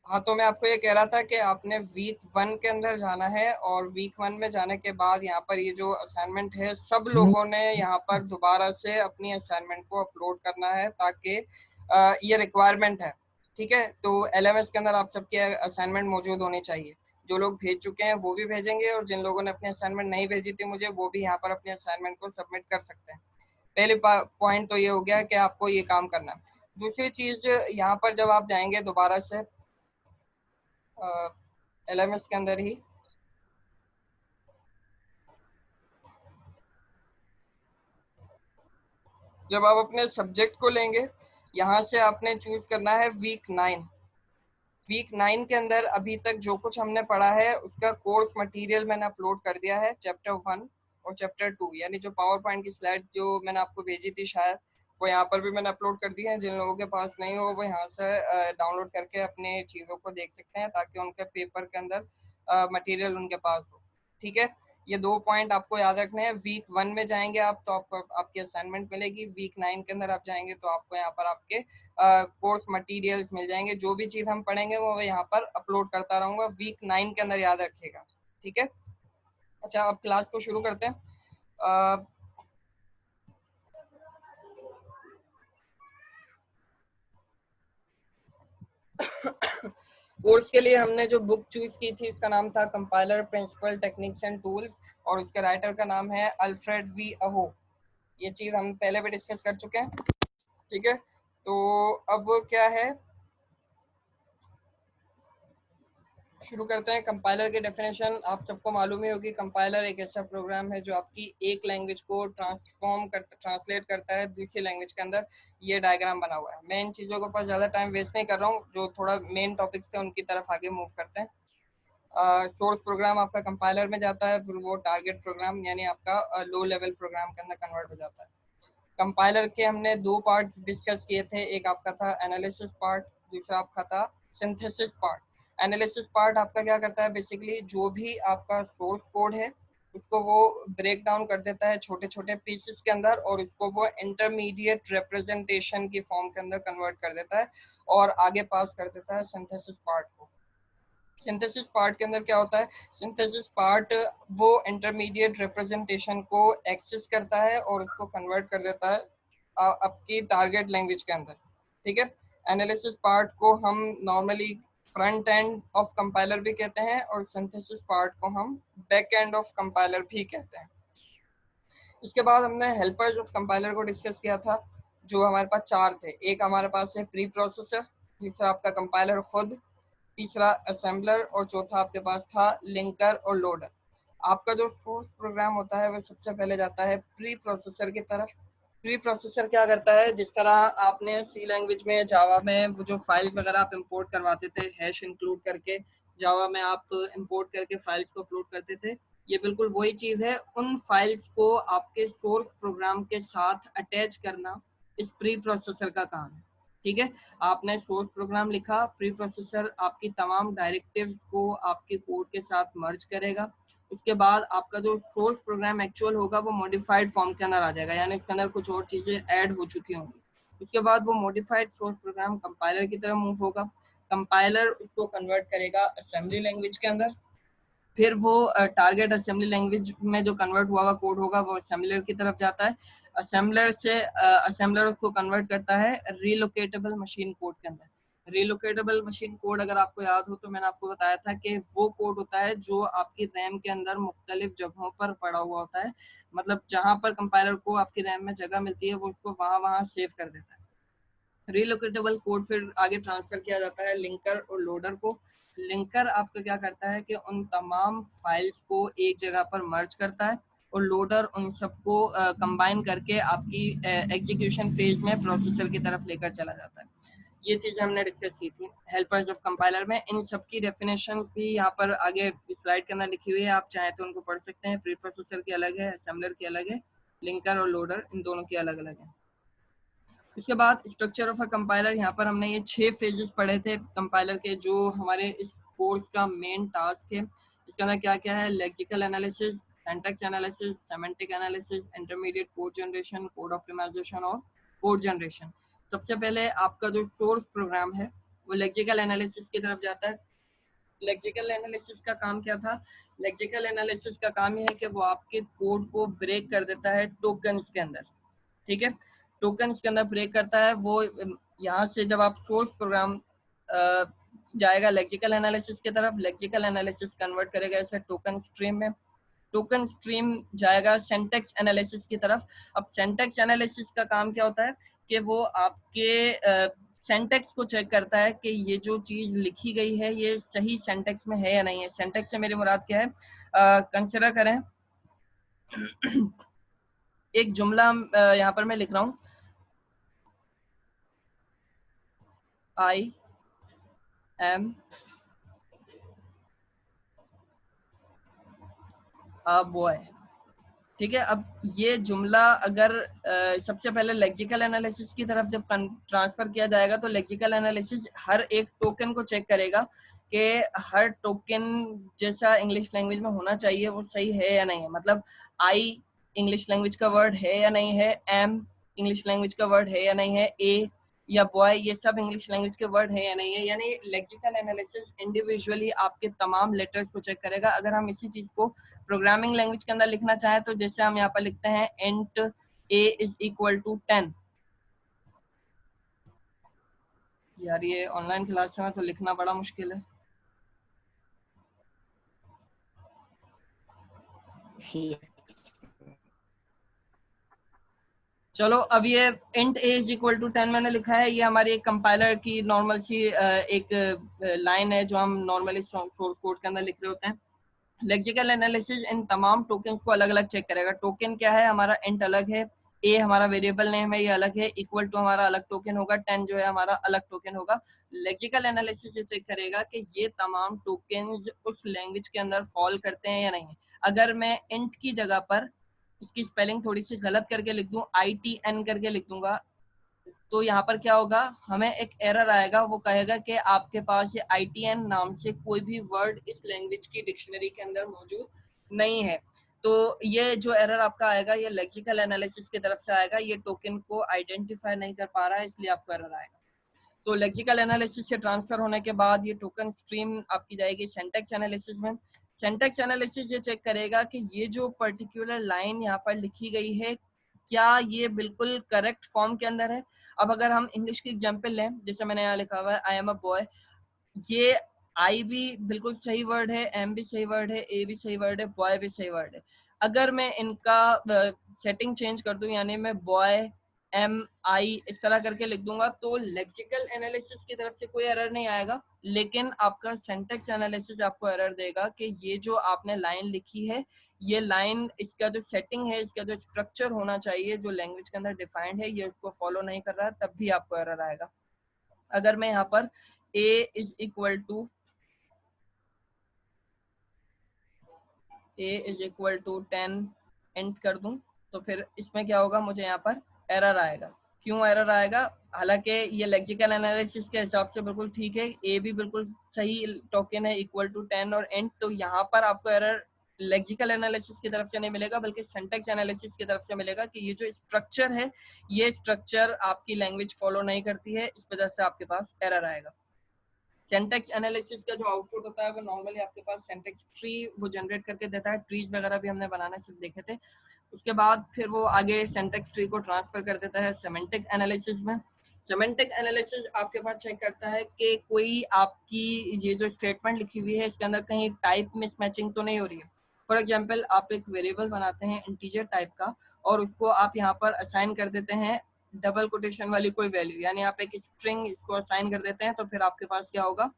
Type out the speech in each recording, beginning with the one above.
हाँ, तो मैं आपको ये कह रहा था कि आपने वीक 1 के अंदर जाना है, और वीक 1 में जाने के बाद यहाँ पर ये जो असाइनमेंट है, सब लोगों ने यहाँ पर दोबारा से अपनी असाइनमेंट को अपलोड करना है, ताकि ये रिक्वायरमेंट है। ठीक है, तो एलएमएस के अंदर आप सबके असाइनमेंट मौजूद होनी चाहिए। जो लोग भेज चुके हैं वो भी भेजेंगे, और जिन लोगों ने अपनी असाइनमेंट नहीं भेजी थी मुझे, वो भी यहाँ पर अपनी असाइनमेंट को सबमिट कर सकते हैं। पहले पॉइंट तो ये हो गया कि आपको ये काम करना है। दूसरी चीज, यहाँ पर जब आप जाएंगे दोबारा से एलएमएस के अंदर ही, जब आप अपने सब्जेक्ट को लेंगे, यहाँ से आपने चूज करना है वीक 9। वीक 9 के अंदर अभी तक जो कुछ हमने पढ़ा है उसका कोर्स मटेरियल मैंने अपलोड कर दिया है, चैप्टर 1 और चैप्टर 2, यानी जो पावर पॉइंट की स्लाइड जो मैंने आपको भेजी थी शायद, वो यहाँ पर भी मैंने अपलोड कर दी है। जिन लोगों के पास नहीं हो वो यहाँ से डाउनलोड करके अपने चीज़ों को देख सकते हैं, ताकि उनके पेपर के अंदर मटेरियल उनके पास हो। ठीक है, ये 2 पॉइंट आपको याद रखने हैं। वीक 1 में जाएंगे आप तो आपको आपकी असाइनमेंट मिलेगी। वीक 9 के अंदर आप जाएंगे तो आपको यहाँ पर आपके कोर्स मटेरियल्स मिल जाएंगे। जो भी चीज़ हम पढ़ेंगे वो मैं यहाँ पर अपलोड करता रहूँगा, वीक 9 के अंदर, याद रखिएगा। ठीक है, अच्छा अब क्लास को शुरू करते हैं। कोर्स के लिए हमने जो बुक चूज की थी इसका नाम था compiler principle techniques and tools, और उसके राइटर का नाम है अल्फ्रेड वी अहो। ये चीज़ हम पहले भी डिस्कस कर चुके हैं। ठीक है, तो अब क्या है, शुरू करते हैं। कंपाइलर की डेफिनेशन आप सबको मालूम ही होगी। कंपाइलर एक ऐसा प्रोग्राम है जो आपकी एक लैंग्वेज को ट्रांसलेट करता है दूसरी लैंग्वेज के अंदर। ये डायग्राम बना हुआ है। मैं इन चीज़ों के ऊपर ज़्यादा टाइम वेस्ट नहीं कर रहा हूँ, जो थोड़ा मेन टॉपिक्स थे उनकी तरफ आगे मूव करते हैं। सोर्स प्रोग्राम आपका कंपाइलर में जाता है, फिर वो टारगेट प्रोग्राम यानी आपका लो लेवल प्रोग्राम के अंदर कन्वर्ट हो जाता है। कंपाइलर के हमने 2 पार्ट डिस्कस किए थे, एक आपका था एनालिसिस पार्ट, दूसरा आपका था सिंथेसिस पार्ट। एनालिसिस पार्ट आपका क्या करता है, बेसिकली जो भी आपका सोर्स कोड है उसको वो ब्रेक डाउन कर देता है छोटे छोटे पीसेस के अंदर, और उसको वो इंटरमीडिएट रिप्रेजेंटेशन की फॉर्म के अंदर कन्वर्ट कर देता है और आगे पास कर देता है सिंथेसिस पार्ट को। सिंथेसिस पार्ट के अंदर क्या होता है, सिंथेसिस पार्ट वो इंटरमीडिएट रिप्रेजेंटेशन को एक्सेस करता है और उसको कन्वर्ट कर देता है आपकी टारगेट लैंग्वेज के अंदर। ठीक है, एनालिसिस पार्ट को हम normally front end of compiler भी कहते हैं, और सिंथेसिस पार्ट को हम बैक एंड ऑफ कंपाइलर भी कहते हैं। उसके बाद हमने हेल्पर्स ऑफ कंपाइलर को डिस्कस किया था, जो हमारे पास 4 थे। एक हमारे पास है प्री प्रोसेसर, दूसरा आपका कंपाइलर खुद, तीसरा असेंबलर, और चौथा आपके पास था लिंकर और लोडर। आपका जो सोर्स प्रोग्राम होता है वो सबसे पहले जाता है प्री प्रोसेसर की तरफ। प्री प्रोसेसर क्या करता है, जिस तरह आपने सी लैंग्वेज में, जावा में वो जो फाइल्स वगैरह आप इंपोर्ट करवाते थे हैश इंक्लूड करके, जावा में आप इंपोर्ट करके फाइल्स को अपलोड करते थे, ये बिल्कुल वही चीज़ है। उन फाइल्स को आपके सोर्स प्रोग्राम के साथ अटैच करना इस प्री प्रोसेसर का काम है। ठीक है, आपने सोर्स प्रोग्राम लिखा, प्री प्रोसेसर आपकी तमाम डायरेक्टिव्स को आपके कोड के साथ मर्ज करेगा। उसके बाद आपका जो सोर्स प्रोग्राम एक्चुअल होगा वो मॉडिफाइड फॉर्म के अंदर आ जाएगा, यानी इसके अंदर कुछ और चीज़ें ऐड हो चुकी होंगी। उसके बाद वो मॉडिफाइड सोर्स प्रोग्राम कंपाइलर की तरफ मूव होगा। कंपाइलर उसको कन्वर्ट करेगा असेंबली लैंग्वेज के अंदर। फिर वो टारगेट असेंबली लैंग्वेज में जो कन्वर्ट हुआ हुआ कोड होगा वो असेंबलर की तरफ जाता है। असेंबलर से असेंबलर उसको कन्वर्ट करता है रीलोकेटेबल मशीन कोड के अंदर। रीलोकेटेबल मशीन कोड अगर आपको याद हो तो मैंने आपको बताया था कि वो कोड होता है जो आपकी रैम के अंदर मुख्तलिफ जगहों पर पड़ा हुआ होता है। मतलब जहां पर कंपाइलर को आपकी रैम में जगह मिलती है वो उसको वहां वहां सेव कर देता है। रीलोकेटेबल कोड फिर आगे ट्रांसफर किया जाता है लिंकर और लोडर को। लिंकर आपका क्या करता है कि उन तमाम फाइल्स को एक जगह पर मर्ज करता है, और लोडर उन सबको कंबाइन करके आपकी एग्जीक्यूशन फेज में प्रोसेसर की तरफ लेकर चला जाता है। ये चीज़ें हमने डिस्कस की थी हेल्पर्स ऑफ कंपाइलर में। इन सबकी डेफिनेशन भी यहाँ पर आगे स्लाइड के अंदर लिखी हुई है, आप चाहें तो उनको पढ़ सकते हैं। प्री प्रोसेसर की अलग है, असेंबलर की अलग है, लिंकर और लोडर इन दोनों की अलग अलग है। उसके बाद स्ट्रक्चर ऑफ अ कंपाइलर, यहाँ पर हमने ये 6 फेजेस पढ़े थे कंपाइलर के, जो हमारे इस कोर्स का मेन टास्क है। इसके अंदर क्या क्या है, lexical analysis, syntax analysis, semantic analysis, intermediate code generation, code optimisation और कोड जनरेशन। सबसे पहले आपका जो सोर्स प्रोग्राम है वो लेक्सिकल एनालिसिस की तरफ जाता है। लेक्सिकल एनालिसिस का काम क्या था? लेक्सिकल एनालिसिस का काम ये है कि वो आपके कोड को ब्रेक कर देता है टोकन्स के अंदर, ठीक है, टोकन्स के अंदर ब्रेक करता है वो। यहाँ से जब आप सोर्स प्रोग्राम जाएगा लेक्सिकल एनालिसिस की तरफ, लेक्सिकल एनालिसिस कन्वर्ट करेगा इसे टोकन स्ट्रीम में, टोकन स्ट्रीम जाएगा सिंटैक्स एनालिसिस की तरफ। अब सिंटैक्स एनालिसिस का काम क्या होता है कि वो आपके सिंटैक्स को चेक करता है कि ये जो चीज लिखी गई है ये सही सिंटैक्स में है या नहीं है। सिंटैक्स से मेरी मुराद क्या है? कंसिडर करें एक जुमला यहाँ पर मैं लिख रहा हूँ, आई एम अ बॉय, ठीक है। अब ये जुमला अगर सबसे पहले लेक्सिकल एनालिसिस की तरफ जब ट्रांसफर किया जाएगा तो लेक्सिकल एनालिसिस हर एक टोकन को चेक करेगा कि हर टोकन जैसा इंग्लिश लैंग्वेज में होना चाहिए वो सही है या नहीं है। मतलब आई इंग्लिश लैंग्वेज का वर्ड है या नहीं है, एम इंग्लिश लैंग्वेज का वर्ड है या नहीं है, ए या बॉय ये सब इंग्लिश लैंग्वेज के वर्ड है या नहीं है। यानी लेक्सिकल एनालिसिस इंडिविजुअली आपके तमाम लेटर्स को चेक करेगा। अगर हम इसी चीज को प्रोग्रामिंग लैंग्वेज के अंदर लिखना चाहे तो जैसे हम यहाँ पर लिखते हैं int a is equal to 10। यार ये ऑनलाइन क्लास में तो लिखना बड़ा मुश्किल है। चलो अब ये int a is equal to 10 मैंने लिखा है, ये हमारी एक कंपाइलर की नॉर्मल सी एक लाइन है जो हम नॉर्मली सोर्स कोड के अंदर लिख रहे होते हैं। लेक्सिकल एनालिसिस इन तमाम टोकन्स को अलग अलग चेक करेगा। टोकन क्या है हमारा, इंट अलग है, ए हमारा वेरिएबल नेम है ये अलग है, इक्वल टू हमारा अलग टोकन होगा, 10 जो है हमारा अलग टोकन होगा। लेक्सिकल एनालिसिस ये चेक करेगा कि ये तमाम टोकन्स उस लैंग्वेज के अंदर फॉल करते हैं या नहीं। अगर मैं इंट की जगह पर इसकी स्पेलिंग थोड़ी सी गलत करके लिख दूं, ITN करके लिख दूंगा, तो यहाँ पर क्या होगा, हमें एक एरर आएगा। वो कहेगा कि आपके पास ये ITN नाम से कोई भी वर्ड इस लैंग्वेज की डिक्शनरी के अंदर मौजूद नहीं है। तो ये जो एरर आपका आएगा ये लेक्सिकल एनालिसिस की तरफ से आएगा, ये टोकन को आइडेंटिफाई नहीं कर पा रहा है इसलिए आपको एरर आएगा। तो लेक्सिकल एनालिसिस से ट्रांसफर होने के बाद ये टोकन स्ट्रीम आपकी जाएगी सिंटैक्स एनालिसिस में। सिंटैक्स एनालिसिस ये चेक करेगा कि ये जो पर्टिकुलर लाइन यहाँ पर लिखी गई है क्या ये बिल्कुल करेक्ट फॉर्म के अंदर है। अब अगर हम इंग्लिश की एग्जांपल लें, जैसे मैंने यहाँ लिखा हुआ है आई एम अ बॉय, ये आई भी बिल्कुल सही वर्ड है, एम भी सही वर्ड है, ए भी सही वर्ड है, बॉय भी सही वर्ड है। अगर मैं इनका सेटिंग चेंज कर दूं, यानी मैं बॉय एम आई इस तरह करके लिख दूंगा, तो लेक्सिकल एनालिसिस की तरफ से कोई एरर नहीं आएगा, लेकिन आपका सिंटैक्स एनालिसिस आपको एरर देगा कि ये जो आपने लाइन लिखी है, ये लाइन इसका जो सेटिंग है, इसका जो स्ट्रक्चर होना चाहिए जो लैंग्वेज के अंदर डिफाइंड है, ये उसको फॉलो नहीं कर रहा, तब भी आपको एरर आएगा। अगर मैं यहाँ पर a इज इक्वल टू 10 एंट कर दूं, तो फिर इसमें क्या होगा, मुझे यहाँ पर एरर आएगा। क्यों एरर आएगा? हालांकि ये लेक्सिकल एनालिसिस के हिसाब से बिल्कुल ठीक है, ए भी बिल्कुल सही टोकन है इक्वल टू 10 और एंट, तो यहाँ पर आपको एरर लेक्सिकल एनालिसिस की तरफ से नहीं मिलेगा बल्कि सिंटैक्स एनालिसिस की तरफ से मिलेगा कि ये जो स्ट्रक्चर है ये स्ट्रक्चर आपकी लैंग्वेज फॉलो नहीं करती है, इस वजह से आपके पास एरर आएगा। सिंटैक्स एनालिसिस का जो आउटपुट होता है वो नॉर्मली आपके पास सिंटैक्स ट्री वो जनरेट करके देता है। ट्रीज वगैरह भी हमने बनाना सिर्फ देखे थे। उसके बाद फिर वो आगे सिंटैक्स ट्री को ट्रांसफर कर देता है सेमेंटिक एनालिसिस में। सेमेंटिक एनालिसिस आपके पास चेक करता है कि कोई आपकी ये जो स्टेटमेंट लिखी हुई है इसके अंदर कहीं टाइप मिसमैचिंग तो नहीं हो रही है। फॉर एग्जाम्पल आप एक वेरिएबल बनाते हैं इंटीजर टाइप का और उसको आप यहाँ पर असाइन कर देते हैं डबल कोटेशन वाली कोई वैल्यू, यानी आप एक स्ट्रिंग इसको असाइन कर देते हैं, तो फिर आपके पास क्या होगा,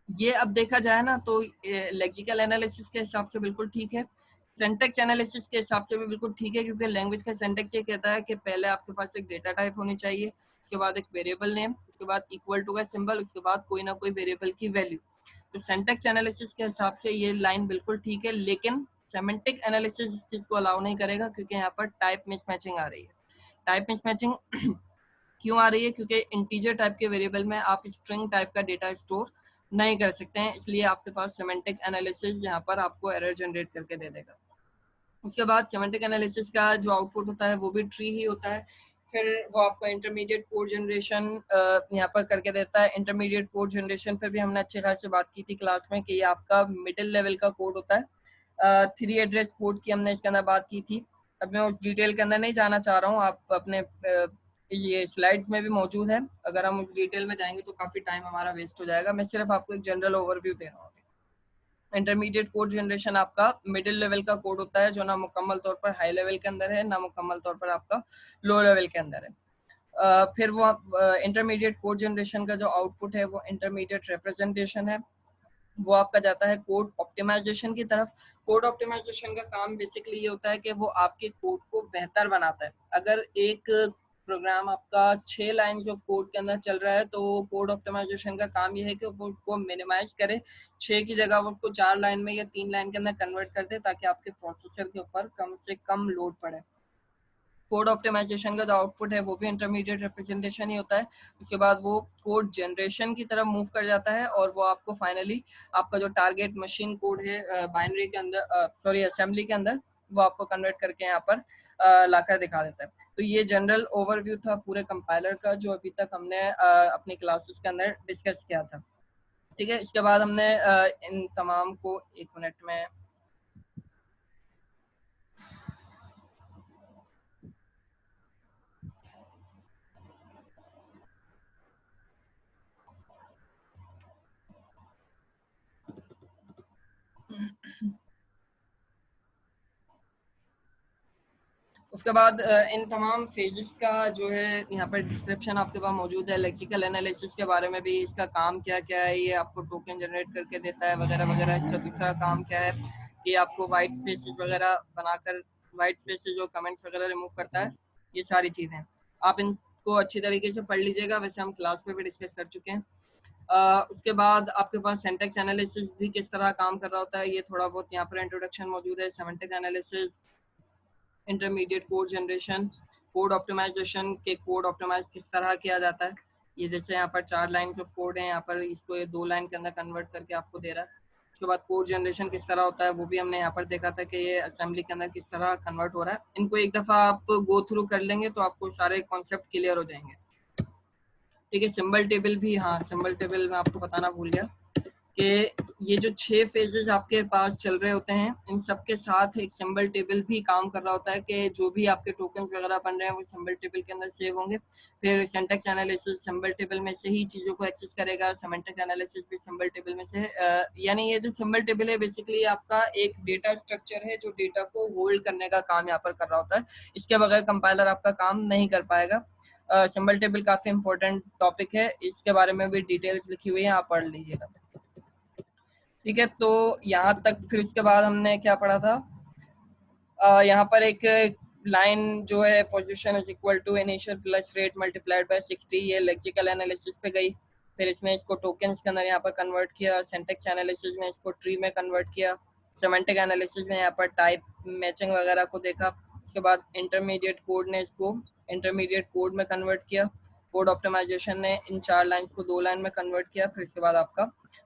ये अब देखा जाए ना तो लेक्सिकल एनालिसिस के हिसाब से बिल्कुल ठीक है, सिंटैक्स एनालिसिस के हिसाब से भी बिल्कुल ठीक है, क्योंकि लैंग्वेज का सिंटैक्स ये कहता है कि पहले आपके पास एक डेटा टाइप होनी चाहिए, उसके बाद एक वेरिएबल नेम, उसके बाद इक्वल टू का सिंबल, उसके बाद कोई ना कोई वेरिएबल की वैल्यू। तो सिंटैक्स एनालिसिस के हिसाब से ये लाइन बिल्कुल ठीक है, लेकिन सेमेंटिक एनालिसिस इस चीज को अलाउ नहीं करेगा क्योंकि यहाँ पर टाइप मिसमैचिंग आ रही है। टाइप मिसमैचिंग क्यों आ रही है? क्योंकि इंटीजर टाइप के वेरिएबल में आप स्ट्रिंग टाइप का डेटा स्टोर नहीं कर सकते हैं, इसलिए आपके पास सेमेंटिक एनालिसिस यहाँ पर आपको एरर जनरेट करके दे देगा। उसके बाद सेमेंटिक एनालिसिस का जो आउटपुट होता है वो भी ट्री ही होता है। फिर वो आपको इंटरमीडिएट कोड जनरेशन यहाँ पर करके देता है। इंटरमीडिएट कोड जनरेशन पर भी हमने अच्छे खासे बात की थी क्लास में कि ये आपका मिडिल लेवल का कोड होता है। 3 एड्रेस कोड की हमने इसके अंदर बात की थी। अब मैं उस डिटेल के अंदर नहीं जाना चाह रहा हूँ, आप अपने ये स्लाइड्स में भी मौजूद है। अगर हम उस डिटेल में जाएंगे तो काफ़ी टाइम हमारा वेस्ट हो जाएगा। मैं सिर्फ आपको एक जनरल ओवरव्यू दे रहा हूँ। इंटरमीडिएट कोड जनरेशन आपका मिडिल लेवल का कोड होता है जो ना मुकम्मल तौर पर हाई लेवल के अंदर है, ना मुकम्मल तौर पर आपका लो लेवल के अंदर है। फिर वो इंटरमीडिएट कोड जनरेशन का जो आउटपुट है वो इंटरमीडिएट रिप्रेजेंटेशन है, वो आपका जाता है कोड ऑप्टिमाइजेशन की तरफ। कोड ऑप्टिमाइजेशन का काम बेसिकली ये होता है कि वो आपके कोड को बेहतर बनाता है। अगर एक प्रोग्राम आपका 6 लाइन ऑफ कोड के अंदर चल रहा है तो कोड ऑप्टिमाइजेशन का काम ये है कि वो उसको मिनिमाइज करे, 6 की जगह वो उसको 4 लाइन में या 3 लाइन के अंदर कन्वर्ट कर दे ताकि आपके प्रोसेसर के ऊपर कम से कम लोड पड़े। कोड ऑप्टिमाइजेशन का जो आउटपुट है वो भी इंटरमीडिएट रिप्रेजेंटेशन ही होता है। उसके बाद वो कोड जनरेशन की तरफ मूव कर जाता है और वो आपको फाइनली आपका जो टारगेट मशीन कोड है बाइनरी के अंदर असेंबली के अंदर, वो आपको कन्वर्ट करके यहाँ पर लाकर दिखा देता है। तो ये जनरल ओवरव्यू था पूरे कंपाइलर का जो अभी तक हमने अपनी क्लासेस के अंदर डिस्कस किया था। ठीक है, इसके बाद हमने इन तमाम को 1 मिनट में उसके बाद इन तमाम फेजेस का जो है यहाँ पर डिस्क्रिप्शन आपके पास मौजूद है। लेक्सिकल एनालिसिस के बारे में भी, इसका काम क्या क्या है, ये आपको टोकन जनरेट करके देता है वगैरह वगैरह। इसका दूसरा काम क्या है कि आपको वाइट स्पेसेस वगैरह बनाकर, वाइट स्पेसेस जो कमेंट्स वगैरह रिमूव करता है, ये सारी चीज़ें आप इनको अच्छी तरीके से पढ़ लीजिएगा। वैसे हम क्लास में भी डिस्कस कर चुके हैं। उसके बाद आपके पास सिंटैक्स एनालिसिस भी किस तरह काम कर रहा होता है, ये थोड़ा बहुत यहाँ पर इंट्रोडक्शन मौजूद है। Semantic analysis, intermediate code generation, code optimisation के कोड ऑप्टिमाइज किस तरह किया जाता है। ये जैसे यहाँ पर 4 लाइन्स ऑफ कोड है, यहाँ पर इसको ये 2 लाइन के अंदर कन्वर्ट करके आपको दे रहा है। उसके बाद कोड जनरेशन किस तरह होता है वो भी हमने यहाँ पर देखा था कि ये असेंबली के अंदर किस तरह कन्वर्ट हो रहा है। इनको एक दफ़ा आप गो थ्रू कर लेंगे तो आपको सारे कॉन्सेप्ट क्लियर हो जाएंगे। ठीक है, सिंबल टेबल भी, हाँ सिंबल टेबल मैं आपको बताना भूल गया कि ये जो 6 फेजेस आपके पास चल रहे होते हैं, इन सब के साथ एक सिंबल टेबल भी काम कर रहा होता है कि जो भी आपके टोकन्स वगैरह बन रहे हैं वो सिंबल टेबल के अंदर सेव होंगे। फिर सिंटैक्स एनालिसिस सिंबल टेबल में से ही चीज़ों को एक्सेस करेगा, सिमेंटिक एनालिसिस भी सिंबल टेबल में से। यानी ये जो सिंबल टेबल है बेसिकली आपका एक डेटा स्ट्रक्चर है जो डेटा को होल्ड करने का काम यहाँ पर कर रहा होता है। इसके बगैर कंपाइलर आपका काम नहीं कर पाएगा। सिंबल टेबल काफ़ी इंपॉर्टेंट टॉपिक है, इसके बारे में भी डिटेल्स लिखी हुई है, आप पढ़ लीजिएगा। ठीक है, तो यहाँ तक फिर इसके बाद हमने क्या पढ़ा था, यहाँ पर एक लाइन जो है position is equal to initial plus rate multiplied by 60, ये लेक्सिकल एनालिसिस पे गई। फिर इसमें इसको टोकन्स के अंदर यहाँ पर कन्वर्ट किया, सिंटैक्स एनालिसिस में इसको ट्री में कन्वर्ट किया, सिमेंटिक एनालिसिस में यहाँ पर टाइप मैचिंग वगैरह को देखा। उसके बाद इंटरमीडिएट कोड ने इसको इंटरमीडिएट कोड में कन्वर्ट किया, कोड ऑप्टिमाइजेशन ने इन 4 लाइन्स को 2 लाइन में कन्वर्ट किया। फिर इसके बाद आपका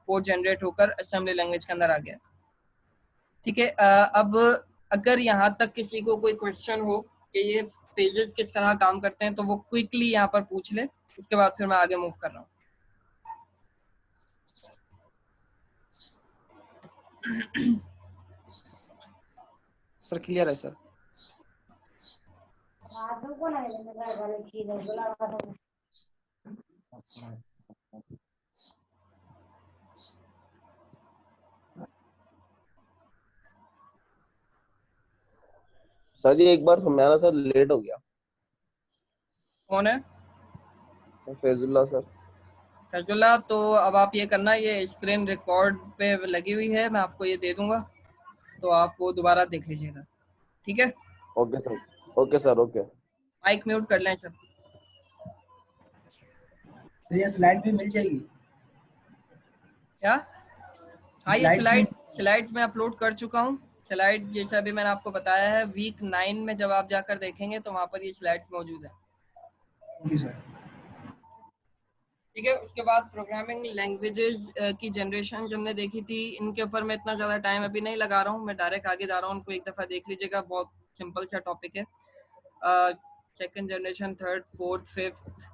कोड जनरेट होकर असेंबली लैंग्वेज के अंदर आ गया। ठीक है, अब अगर यहाँ तक किसी को कोई क्वेश्चन हो कि ये फेजेस किस तरह काम करते हैं तो वो क्विकली यहाँ पर पूछ ले, उसके बाद फिर मैं आगे मूव कर रहा हूँ। सर क्लियर है सर। सर जी एक बार समझाना सर, लेट हो गया। कौन है? फैजुल्ला सर। फैजुल्ला, तो अब आप ये करना, ये स्क्रीन रिकॉर्ड पे लगी हुई है, मैं आपको ये दे दूंगा तो आप वो दोबारा देख लीजिएगा। ठीक है, okay sir, okay sir, okay. Mic mute कर लें सर। ये स्लाइड भी मिल जाएगी क्या? हाँ, ये स्लाइड्स में अपलोड कर चुका हूँ। स्लाइड जैसा अभी मैंने आपको बताया है, वीक 9 में जब आप जाकर देखेंगे तो वहाँ पर ये स्लाइड्स मौजूद है। ठीक है, उसके बाद प्रोग्रामिंग लैंग्वेजेस की जनरेशन जो हमने देखी थी, इनके ऊपर मैं इतना ज़्यादा टाइम अभी नहीं लगा रहा हूँ, मैं डायरेक्ट आगे जा रहा हूँ, उनको एक दफ़ा देख लीजिएगा, बहुत सिंपल सा टॉपिक है। Second generation, third, fourth, fifth.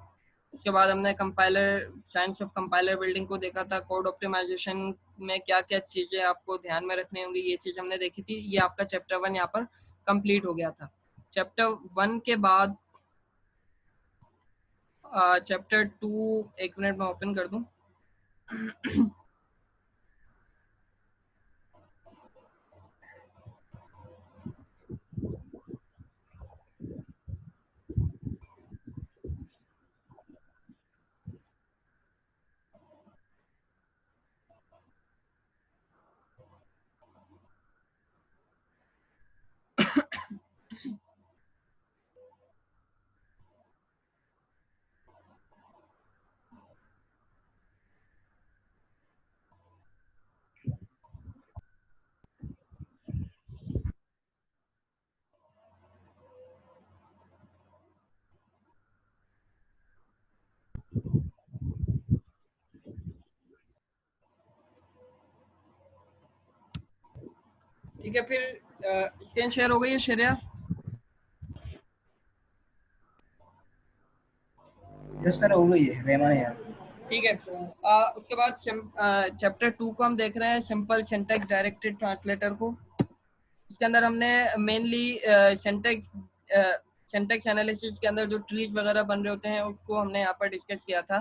उसके बाद हमने compiler, science of compiler building को देखा था। कोड ऑप्टिमाइजेशन में क्या क्या चीजें आपको ध्यान में रखनी होंगी, ये चीज हमने देखी थी। ये आपका चैप्टर 1 यहाँ पर कंप्लीट हो गया था। चैप्टर 1 के बाद चैप्टर 2, एक मिनट में ओपन कर दूं। ठीक है, फिर स्क्रीन शेयर हो गई है श्रेया? यस सर, हो गई है रहमान यार। ठीक है। उसके बाद चैप्टर 2 को हम देख रहे हैं, सिंपल सिंटैक्स डायरेक्टेड ट्रांसलेटर को। इसके अंदर हमने मेनली सिंटैक्स एनालिसिस के अंदर जो ट्रीज वगैरह बन रहे होते हैं उसको हमने यहाँ पर डिस्कस किया था।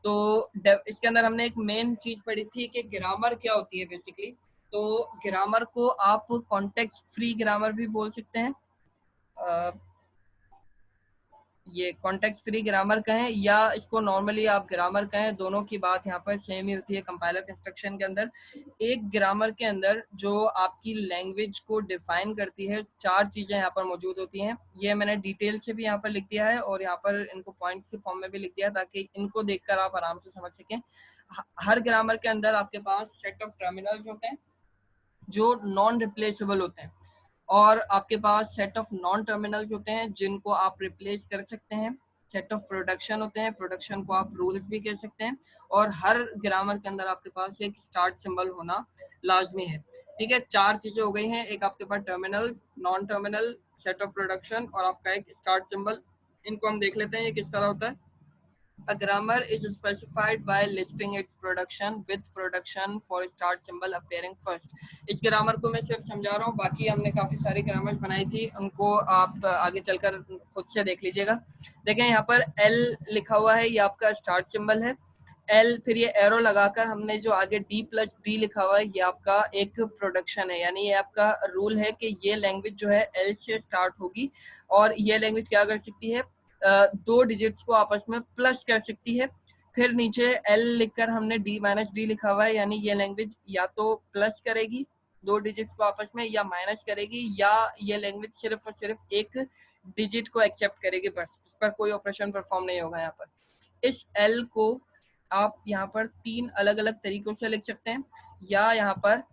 तो इसके अंदर हमने एक मेन चीज पढ़ी थी कि ग्रामर क्या होती है बेसिकली। तो ग्रामर को आप कॉन्टेक्स्ट फ्री ग्रामर भी बोल सकते हैं, ये कॉन्टेक्स्ट फ्री ग्रामर कहें या इसको नॉर्मली आप ग्रामर कहें, दोनों की बात यहाँ पर सेम ही होती है कंपाइलर कंस्ट्रक्शन के अंदर। एक ग्रामर के अंदर जो आपकी लैंग्वेज को डिफाइन करती है, 4 चीजें यहाँ पर मौजूद होती हैं। ये मैंने डिटेल से भी यहाँ पर लिख दिया है और यहाँ पर इनको पॉइंट्स के फॉर्म में भी लिख दिया है ताकि इनको देखकर आप आराम से समझ सकें। हर ग्रामर के अंदर आपके पास सेट ऑफ टर्मिनल्स होते हैं जो नॉन रिप्लेसेबल होते हैं, और आपके पास सेट ऑफ नॉन टर्मिनल्स होते हैं जिनको आप रिप्लेस कर सकते हैं। सेट ऑफ प्रोडक्शन होते हैं, प्रोडक्शन को आप रूल्स भी कह सकते हैं। और हर ग्रामर के अंदर आपके पास एक स्टार्ट सिंबल होना लाजमी है। ठीक है, 4 चीजें हो गई हैं, एक आपके पास terminal, non terminal, set of production और आपका एक स्टार्ट सिंबल। इनको हम देख लेते हैं ये किस तरह होता है। A grammar is specified by listing its production with production for start symbol appearing first। इस ग्रामर को मैं सिर्फ समझा रहा हूँ, बाकी हमने काफी सारी ग्रामर्स बनाई थी, उनको आप आगे चलकर खुद से देख लीजिएगा। देखें यहाँ पर L लिखा हुआ है, ये आपका स्टार्ट सिंबल है। L, फिर ये एरो लगाकर हमने जो आगे D+D लिखा हुआ है, ये आपका एक प्रोडक्शन है, यानी ये आपका रूल है कि ये लैंग्वेज जो है L से स्टार्ट होगी और ये लैंग्वेज क्या कर सकती है, 2 डिजिट्स को आपस में प्लस कर सकती है। फिर नीचे L लिखकर हमने D-D लिखा हुआ है, यानी ये लैंग्वेज या तो प्लस करेगी 2 डिजिट्स को आपस में या माइनस करेगी, या ये लैंग्वेज सिर्फ और सिर्फ एक डिजिट को एक्सेप्ट करेगी, बस इस पर कोई ऑपरेशन परफॉर्म नहीं होगा। यहाँ पर इस L को आप यहाँ पर 3 अलग अलग तरीकों से लिख सकते हैं, या यहाँ पर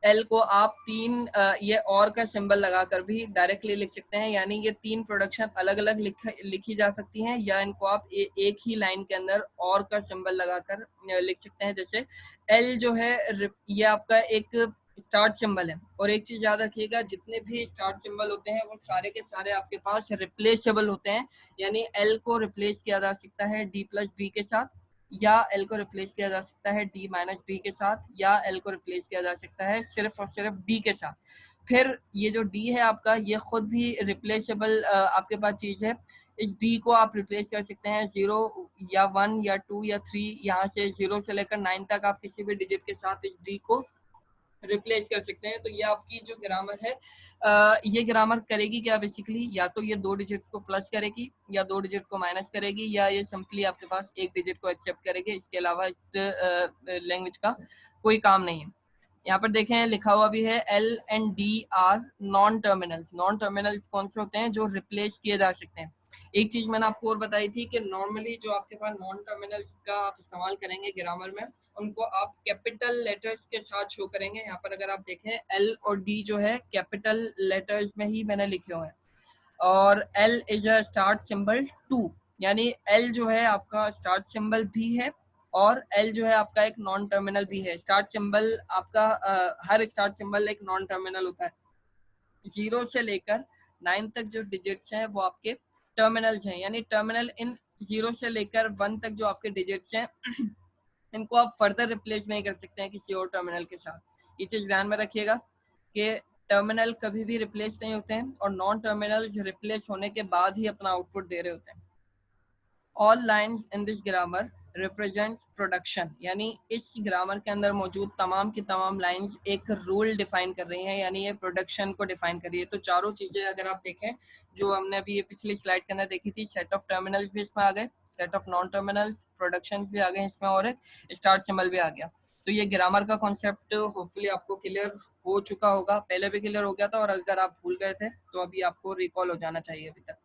L को आप 3 ये और का सिंबल लगाकर भी डायरेक्टली लिख सकते हैं, यानी ये 3 प्रोडक्शन अलग अलग लिखी जा सकती हैं, या इनको आप एक ही लाइन के अंदर और का सिंबल लगाकर लिख सकते हैं। जैसे L जो है ये आपका एक स्टार्ट सिंबल है, और एक चीज याद रखिएगा, जितने भी स्टार्ट सिंबल होते हैं वो सारे के सारे आपके पास रिप्लेसेबल होते हैं, यानी L को रिप्लेस किया जा सकता है D+D के साथ, या L को रिप्लेस किया जा सकता है D-D के साथ, या L को रिप्लेस किया जा सकता है सिर्फ और सिर्फ D के साथ। फिर ये जो D है आपका, ये खुद भी रिप्लेसेबल आपके पास चीज है। इस D को आप रिप्लेस कर सकते हैं 0 या 1 या 2 या 3, यहाँ से 0 से लेकर 9 तक आप किसी भी डिजिट के साथ इस D को रिप्लेस कर सकते हैं। तो ये आपकी जो ग्रामर है, ये ग्रामर करेगी क्या बेसिकली, या तो ये 2 डिजिट को प्लस करेगी या 2 डिजिट को माइनस करेगी, या ये सिंपली आपके पास एक डिजिट को एक्सेप्ट करेगी। इसके अलावा इस लैंग्वेज का कोई काम नहीं है। यहाँ पर देखें लिखा हुआ भी है L and D are non terminals. Non terminals कौन से होते हैं, जो रिप्लेस किए जा सकते हैं। एक चीज मैंने आपको और बताई थी कि नॉर्मली जो आपके पास नॉन टर्मिनल्स का आप इस्तेमाल करेंगे ग्रामर में, उनको आप कैपिटल लेटर्स के साथ शो करेंगे। यहाँ पर अगर आप देखें L और D जो है कैपिटल लेटर्स में ही मैंने लिखे हुए हैं, और L is a start symbol 2, यानी L जो है आपका स्टार्ट सिंबल भी है और L जो है आपका एक नॉन टर्मिनल भी है। स्टार्ट सिंबल आपका हर स्टार्ट सिंबल एक नॉन टर्मिनल होता है। 0 से लेकर 9 तक जो डिजिट्स हैं वो आपके टर्मिनल्स हैं, यानी टर्मिनल इन 0 से लेकर 1 तक जो आपके डिजिट्स हैं इनको आप फर्दर रिप्लेस नहीं कर सकते हैं किसी और टर्मिनल के साथ। ये चीज ध्यान में रखिएगा कि टर्मिनल कभी भी रिप्लेस नहीं होते हैं और नॉन टर्मिनल रिप्लेस होने के बाद ही अपना आउटपुट दे रहे होते हैं। All lines in this grammar represent production, यानी इस ग्रामर के अंदर मौजूद तमाम की तमाम लाइंस एक रूल डिफाइन कर रही हैं, यानी ये प्रोडक्शन को डिफाइन कर रही है। तो चारों चीजें अगर आप देखें जो हमने अभी ये पिछली स्लाइड के अंदर देखी थी, सेट ऑफ टर्मिनल्स भी इसमें आ गए, set of non terminals, production भी आ गए इसमें और एक स्टार्ट सिंबल भी आ गया। तो ये ग्रामर का कॉन्सेप्ट होपफुली आपको क्लियर हो चुका होगा, पहले भी क्लियर हो गया था और अगर आप भूल गए थे तो अभी आपको रिकॉल हो जाना चाहिए अभी तक,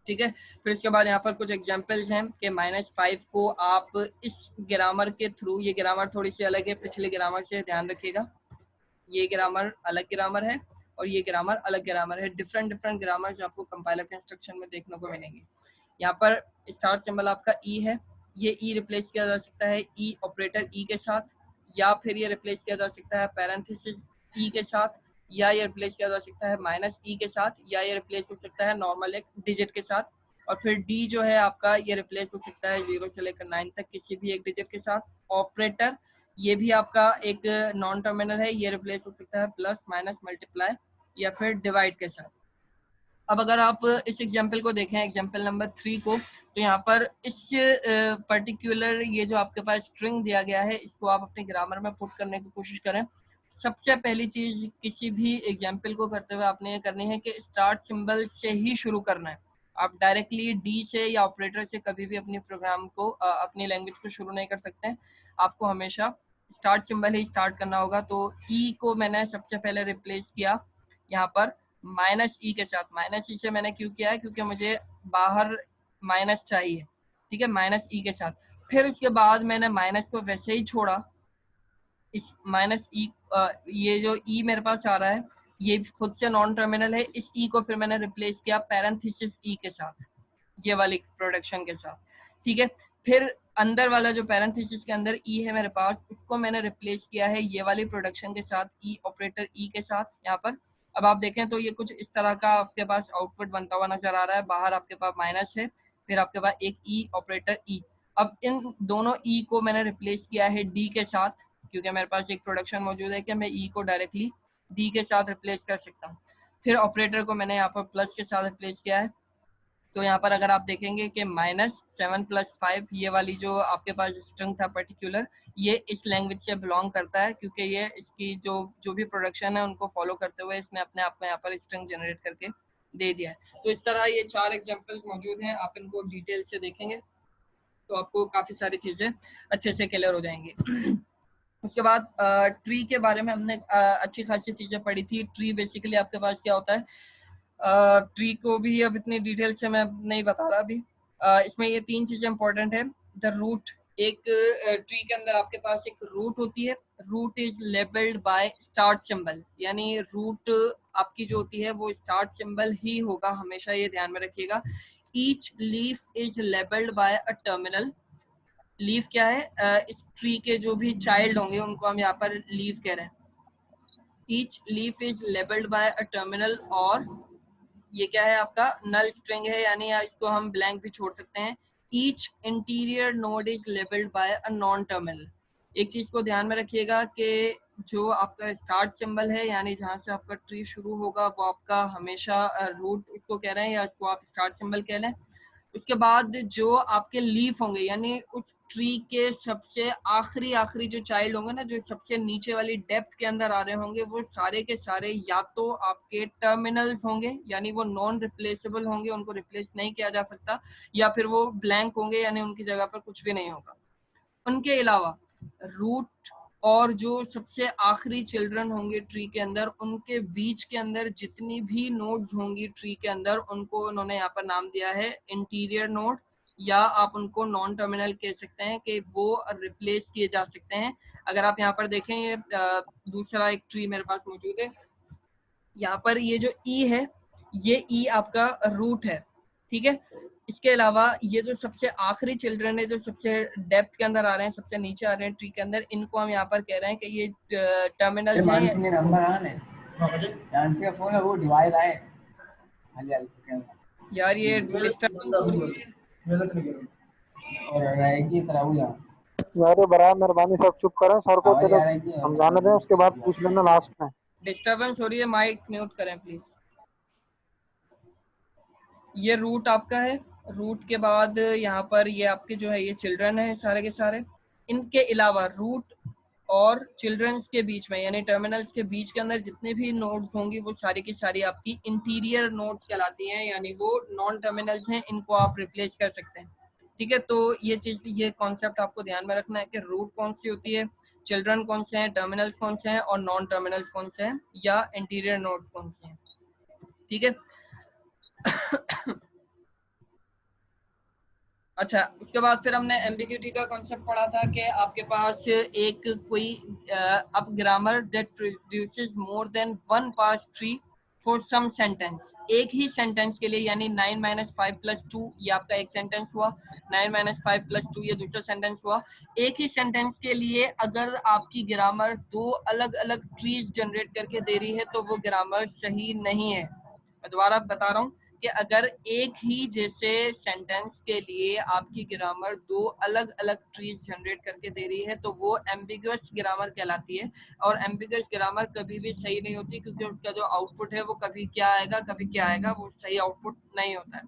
ठीक है। फिर इसके बाद यहाँ पर कुछ एग्जांपल्स हैं कि -5 को आप इस ग्रामर के थ्रू, ये ग्रामर थोड़ी सी अलग है पिछले ग्रामर से, ध्यान रखिएगा, ये ग्रामर अलग ग्रामर है और ये ग्रामर अलग ग्रामर है। डिफरेंट ग्रामर आपको कंपाइलर के इंस्ट्रक्शन में देखने को मिलेंगे। यहाँ पर स्टार्ट सिंबल आपका ई है, ये ई रिप्लेस किया जा सकता है ई ऑपरेटर ई के साथ, या फिर ये रिप्लेस किया जा सकता है पैरेंथेसिस ई के साथ, या ये रिप्लेस किया जा सकता है -e के साथ, या ये रिप्लेस हो सकता है नॉर्मल एक डिजिट के साथ। और फिर डी जो है आपका ये रिप्लेस हो सकता है 0 से लेकर 9 तक किसी भी एक डिजिट के साथ। ऑपरेटर ये भी आपका एक नॉन टर्मिनल है, ये रिप्लेस हो सकता है प्लस, माइनस, मल्टीप्लाई या फिर डिवाइड के साथ। अब अगर आप इस एग्जाम्पल को देखें, एग्जाम्पल नंबर 3 को, तो यहाँ पर इस पर्टिकुलर ये जो आपके पास स्ट्रिंग दिया गया है इसको आप अपने ग्रामर में पुट करने की कोशिश करें। सबसे पहली चीज किसी भी एग्जाम्पल को करते हुए आपने ये करनी है कि स्टार्ट सिंबल से ही शुरू करना है। आप डायरेक्टली डी से या ऑपरेटर से कभी भी अपने प्रोग्राम को अपनी लैंग्वेज को शुरू नहीं कर सकते हैं, आपको हमेशा स्टार्ट सिंबल ही स्टार्ट करना होगा। तो ई को मैंने सबसे पहले रिप्लेस किया यहाँ पर -e के साथ। -e से मैंने क्यों किया है, क्योंकि मुझे बाहर माइनस चाहिए, ठीक है, -e के साथ। फिर उसके बाद मैंने माइनस को वैसे ही छोड़ा, इस -e ये जो e मेरे पास आ रहा है ये खुद से नॉन टर्मिनल है, इस e को फिर मैंने रिप्लेस किया पैरेंथेसिस e के साथ, ये वाली प्रोडक्शन के साथ, ठीक है। फिर अंदर वाला जो पैरेंथेसिस के अंदर e है मेरे पास, उसको मैंने रिप्लेस किया है ये वाली प्रोडक्शन के साथ, e ऑपरेटर e के साथ यहाँ पर। अब आप देखें तो ये कुछ इस तरह का आपके पास आउटपुट बनता हुआ नजर आ रहा है। बाहर आपके पास माइनस है, फिर आपके पास एक e ऑपरेटर e। अब इन दोनों e को मैंने रिप्लेस किया है d के साथ, क्योंकि मेरे पास एक प्रोडक्शन मौजूद है कि मैं e को डायरेक्टली d के साथ रिप्लेस कर सकता हूँ। फिर ऑपरेटर को मैंने यहाँ पर प्लस के साथ रिप्लेस किया है। तो यहाँ पर अगर आप देखेंगे कि -7 + 5 ये वाली जो आपके पास स्ट्रिंग था पर्टिकुलर, ये इस लैंग्वेज से बिलोंग करता है, क्योंकि ये इसकी जो भी प्रोडक्शन है उनको फॉलो करते हुए इसने अपने आप में यहाँ पर स्ट्रिंग जनरेट करके दे दिया है। तो इस तरह ये 4 एग्जांपल्स मौजूद हैं, आप इनको डिटेल से देखेंगे तो आपको काफ़ी सारी चीज़ें अच्छे से क्लियर हो जाएंगी। उसके बाद ट्री के बारे में हमने अच्छी खासी चीज़ें पढ़ी थी। ट्री बेसिकली आपके पास क्या होता है, ट्री को भी अब इतनी डिटेल से मैं नहीं बता रहा अभी। इसमें ये 3 चीजें इंपॉर्टेंट है। द रूट, एक ट्री के अंदर आपके पास एक रूट होती है, root is labelled by start symbol, यानी रूट आपकी जो होती है वो स्टार्ट सिंबल ही होगा, हमेशा ये ध्यान में रखिएगा। Each leaf is labelled by a terminal, leaf क्या है, इस ट्री के जो भी चाइल्ड होंगे उनको हम यहाँ पर लीफ कह रहे हैं। Each leaf is labelled by a terminal, और ये क्या है आपका नल स्ट्रिंग है, यानी इसको हम ब्लैंक भी छोड़ सकते हैं। Each interior node is labelled by a non terminal. एक चीज को ध्यान में रखिएगा कि जो आपका स्टार्ट सिंबल है, यानी जहां से आपका ट्री शुरू होगा वो आपका हमेशा रूट इसको कह रहे हैं, या इसको आप स्टार्ट सिंबल कह लें। उसके बाद जो आपके लीफ होंगे, यानी उस ट्री के सबसे आखिरी जो चाइल्ड होंगे ना, जो सबसे नीचे वाली डेप्थ के अंदर आ रहे होंगे, वो सारे के सारे या तो आपके टर्मिनल्स होंगे, यानी वो नॉन रिप्लेसेबल होंगे, उनको रिप्लेस नहीं किया जा सकता, या फिर वो ब्लैंक होंगे, यानी उनकी जगह पर कुछ भी नहीं होगा। उनके अलावा रूट और जो सबसे आखिरी चिल्ड्रन होंगे ट्री के अंदर, उनके बीच के अंदर जितनी भी नोड्स होंगी ट्री के अंदर, उनको उन्होंने यहाँ पर नाम दिया है इंटीरियर नोड, या आप उनको नॉन टर्मिनल कह सकते हैं कि वो रिप्लेस किए जा सकते हैं। अगर आप यहाँ पर देखें, ये दूसरा एक ट्री मेरे पास मौजूद है, यहाँ पर ये जो ई है, ये ई आपका रूट है, ठीक है। इसके अलावा ये जो सबसे आखिरी चिल्ड्रन है, जो सबसे डेप्थ के अंदर आ रहे हैं, सबसे नीचे आ रहे हैं ट्री के अंदर, इनको हम यहाँ पर कह रहे हैं कि ये टर्मिनल है। मानसी ने नंबर आने, मानसी का फोन है, वो डिवाइस आए। यार ये डिस्टर्बेंस हो रही है। और रहेगी तरह यार बड़ा मेहरबानी सब चुप करें, सर को आवाज चलो आ रही थी समझाने दें, उसके बाद पूछ लेना लास्ट में। डिस्टर्बेंस हो रही है, माइक म्यूट करें प्लीज। ये रूट आपका है, रूट के बाद यहाँ पर ये आपके जो है ये चिल्ड्रन है सारे के सारे। इनके अलावा रूट और चिल्ड्रंस के बीच में यानी टर्मिनल्स के बीच के अंदर जितने भी नोड्स होंगी वो सारी की सारी आपकी इंटीरियर नोड्स कहलाती हैं, यानी वो नॉन टर्मिनल्स हैं, इनको आप रिप्लेस कर सकते हैं। ठीक है, तो ये चीज, ये कॉन्सेप्ट आपको ध्यान में रखना है कि रूट कौन सी होती है, चिल्ड्रन कौन से हैं, टर्मिनल्स कौन से हैं और नॉन टर्मिनल्स कौन से हैं या इंटीरियर नोड्स कौन से हैं। ठीक है। अच्छा, उसके बाद फिर हमने एम्बिग्यूटी का कॉन्सेप्ट पढ़ा था कि आपके पास एक कोई अब grammar that produces more than one parse tree for some sentence, एक ही सेंटेंस के लिए, यानी 9 - 5 + 2 ये आपका एक सेंटेंस हुआ, 9 - 5 + 2 ये दूसरा सेंटेंस हुआ। एक ही सेंटेंस के लिए अगर आपकी ग्रामर दो अलग अलग ट्रीज जनरेट करके दे रही है तो वो ग्रामर सही नहीं है। मैं दोबारा बता रहा हूँ कि अगर एक ही जैसे सेंटेंस के लिए आपकी ग्रामर दो अलग अलग ट्रीज जनरेट करके दे रही है तो वो एम्बिगुअस ग्रामर कहलाती है। और एम्बिगुअस ग्रामर कभी भी सही नहीं होती, क्योंकि उसका जो आउटपुट है वो कभी क्या आएगा कभी क्या आएगा, वो सही आउटपुट नहीं होता है।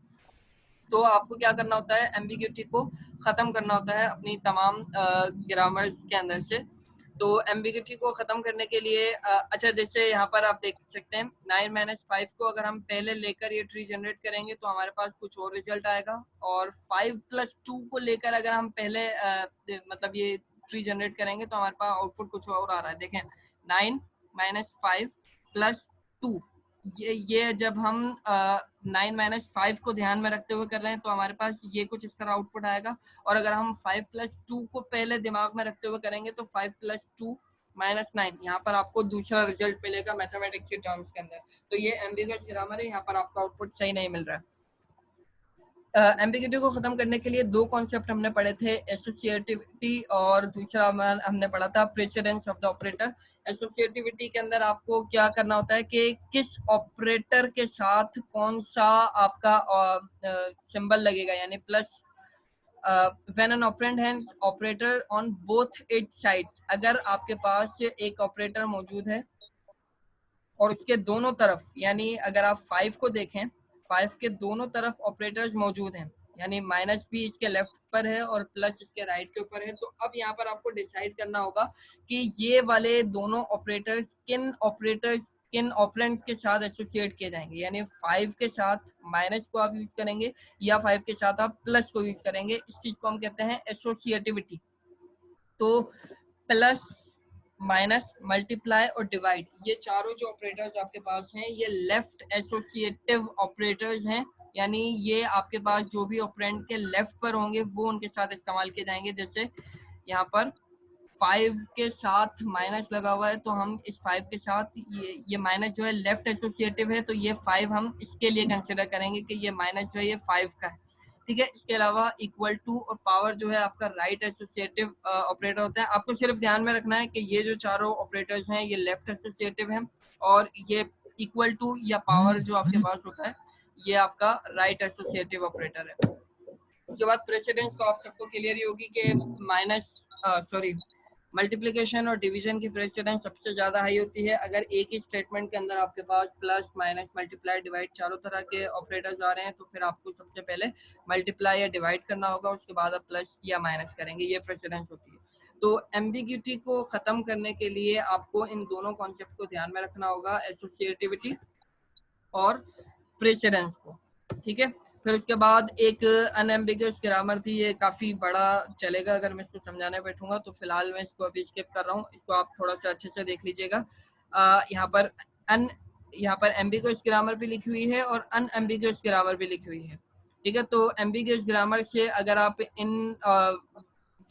तो आपको क्या करना होता है, एम्बिग्यूटी को खत्म करना होता है अपनी तमाम ग्रामर के अंदर से। तो एम्बिग्यूटी को खत्म करने के लिए अच्छा, जैसे यहाँ पर आप देख सकते हैं 9 - 5 को अगर हम पहले लेकर ये ट्री जनरेट करेंगे तो हमारे पास कुछ और रिजल्ट आएगा, और 5 + 2 को लेकर अगर हम पहले मतलब ये ट्री जनरेट करेंगे तो हमारे पास आउटपुट कुछ और आ रहा है। देखें 9 - 5 + 2, ये जब हम 9 - 5 को ध्यान में रखते हुए कर रहे हैं तो हमारे पास ये कुछ इस तरह आउटपुट आएगा। और अगर हम 5 + 2 को पहले दिमाग में रखते हुए करेंगे तो 5 + 2 - 9, यहाँ पर आपको दूसरा रिजल्ट मिलेगा मैथमेटिक्स के टर्म्स के अंदर। तो ये एम्बिगुअस ग्रामर है, यहाँ पर आपका आउटपुट सही नहीं मिल रहा है। एम्बिग्यूटी को खत्म करने के लिए दो कॉन्सेप्ट हमने पढ़े थे, एसोसिएटिविटी और दूसरा हमने पढ़ा था precedence of the operator. Associativity के अंदर आपको क्या करना होता है कि किस ऑपरेटर के साथ कौन सा आपका सिंबल लगेगा, यानी plus when an operand has operator on both it's sides, अगर आपके पास एक ऑपरेटर मौजूद है और उसके दोनों तरफ, यानी अगर आप 5 को देखें, 5 के दोनों तरफ ऑपरेटर्स मौजूद हैं, यानी माइनस भी इसके लेफ्ट पर है और प्लस इसके राइट के ऊपर है। तो अब यहाँ पर आपको डिसाइड करना होगा कि ये वाले दोनों ऑपरेटर्स किन ऑपरेंड्स के साथ एसोसिएट किए जाएंगे, यानी 5 के साथ माइनस को आप यूज करेंगे या 5 के साथ आप प्लस को यूज करेंगे। इस चीज को हम कहते हैं एसोसिएटिविटी। तो प्लस, माइनस, मल्टीप्लाई और डिवाइड, ये चारों जो ऑपरेटर्स आपके पास हैं ये लेफ्ट एसोसिएटिव ऑपरेटर्स हैं, यानी ये आपके पास जो भी ऑपरेंड के लेफ्ट पर होंगे वो उनके साथ इस्तेमाल किए जाएंगे। जैसे यहाँ पर 5 के साथ माइनस लगा हुआ है तो हम इस 5 के साथ ये माइनस जो है लेफ्ट एसोसिएटिव है, तो ये 5 हम इसके लिए कंसिडर करेंगे कि ये माइनस जो है ये 5 का है। ठीक है, इसके अलावा इक्वल टू और पावर जो है आपका राइट एसोसिएटिव ऑपरेटर होता है। आपको सिर्फ ध्यान में रखना है कि ये जो चारों ऑपरेटर्स हैं ये लेफ्ट एसोसिएटिव हैं, और ये इक्वल टू या पावर जो आपके पास होता है ये आपका राइट एसोसिएटिव ऑपरेटर है। उसके बाद प्रेसिडेंस तो आप सबको क्लियर ही होगी कि मल्टीप्लिकेशन और डिवीजन की प्रेसिडेंस सबसे ज्यादा हाई होती है। अगर एक ही स्टेटमेंट के अंदर आपके पास प्लस, माइनस, मल्टीप्लाई, डिवाइड चारों तरह के ऑपरेटर्स आ रहे हैं तो फिर आपको सबसे पहले मल्टीप्लाई या डिवाइड करना होगा, उसके बाद आप प्लस या माइनस करेंगे, ये प्रेसिडेंस होती है। तो एम्बिग्यूटी को खत्म करने के लिए आपको इन दोनों कॉन्सेप्ट को ध्यान में रखना होगा, एसोसिएटिविटी और प्रेसिडेंस को। ठीक है, फिर उसके बाद एक अनएम्बिगुअस ग्रामर थी, ये काफी बड़ा चलेगा अगर मैं इसको समझाने बैठूंगा, तो फिलहाल मैं इसको अभी स्किप कर रहा हूँ, इसको आप थोड़ा सा अच्छे से देख लीजिएगा। यहाँ पर एम्बिगुअस ग्रामर भी लिखी हुई है और अनएम्बिगुअस ग्रामर भी लिखी हुई है। ठीक है, तो एम्बिगुअस ग्रामर से अगर आप इन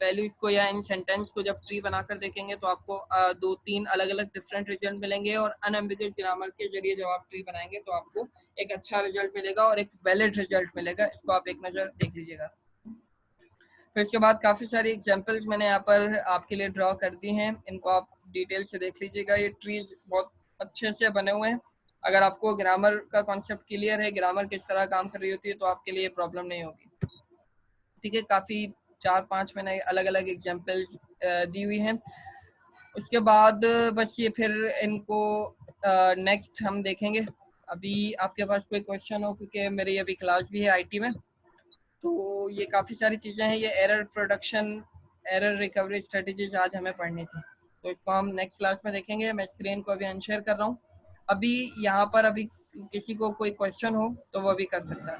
वैल्यूज को या इन सेंटेंस को जब ट्री बनाकर देखेंगे तो आपको 2-3 अलग अलग डिफरेंट रिजल्ट मिलेंगे, और अनएम्बिगुअस ग्रामर के जरिए जब आप ट्री बनाएंगे तो आपको एक अच्छा रिजल्ट मिलेगा और एक वैलिड रिजल्ट मिलेगा। इसको आप एक नजर देख लीजिएगा। फिर इसके बाद काफी सारी एग्जांपल्स मैंने यहाँ पर आपके लिए ड्रॉ कर दी हैं, इनको आप डिटेल से देख लीजिएगा। ये ट्रीज बहुत अच्छे से बने हुए हैं, अगर आपको ग्रामर का कॉन्सेप्ट क्लियर है, ग्रामर किस तरह काम कर रही होती है, तो आपके लिए प्रॉब्लम नहीं होगी। ठीक है, काफ़ी 4-5 मैंने अलग अलग एग्जाम्पल्स दी हुई हैं। उसके बाद बस ये फिर इनको नेक्स्ट हम देखेंगे। अभी आपके पास कोई क्वेश्चन हो, क्योंकि मेरी अभी क्लास भी है आईटी में, तो ये काफ़ी सारी चीज़ें हैं। ये error production, error recovery strategies आज हमें पढ़नी थी, तो इसको हम नेक्स्ट क्लास में देखेंगे। मैं स्क्रीन को अभी अनशेयर कर रहा हूँ। अभी यहाँ पर अभी किसी को कोई क्वेश्चन हो तो वो अभी कर सकता है।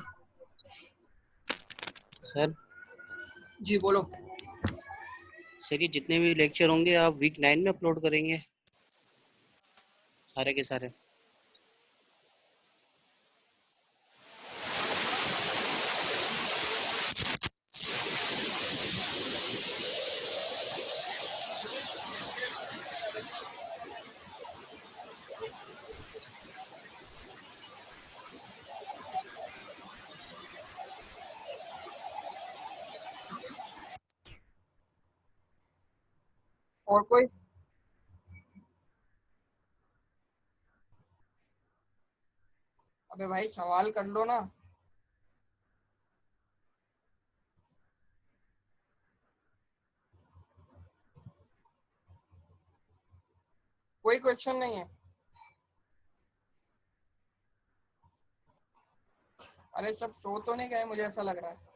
सर जी बोलो। सर ये जितने भी लेक्चर होंगे आप वीक 9 में अपलोड करेंगे सारे के सारे? और कोई? अबे भाई सवाल कर लो ना। कोई क्वेश्चन नहीं है? अरे सब सो तो नहीं गए, मुझे ऐसा लग रहा है।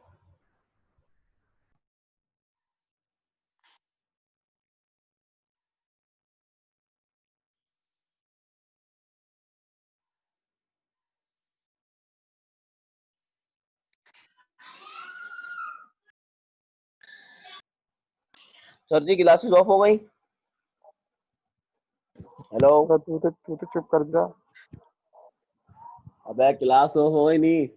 सर जी क्लासेस ऑफ हो गई? हेलो? तू तो चुप कर जा। अबे क्लास ऑफ हो गई नहीं?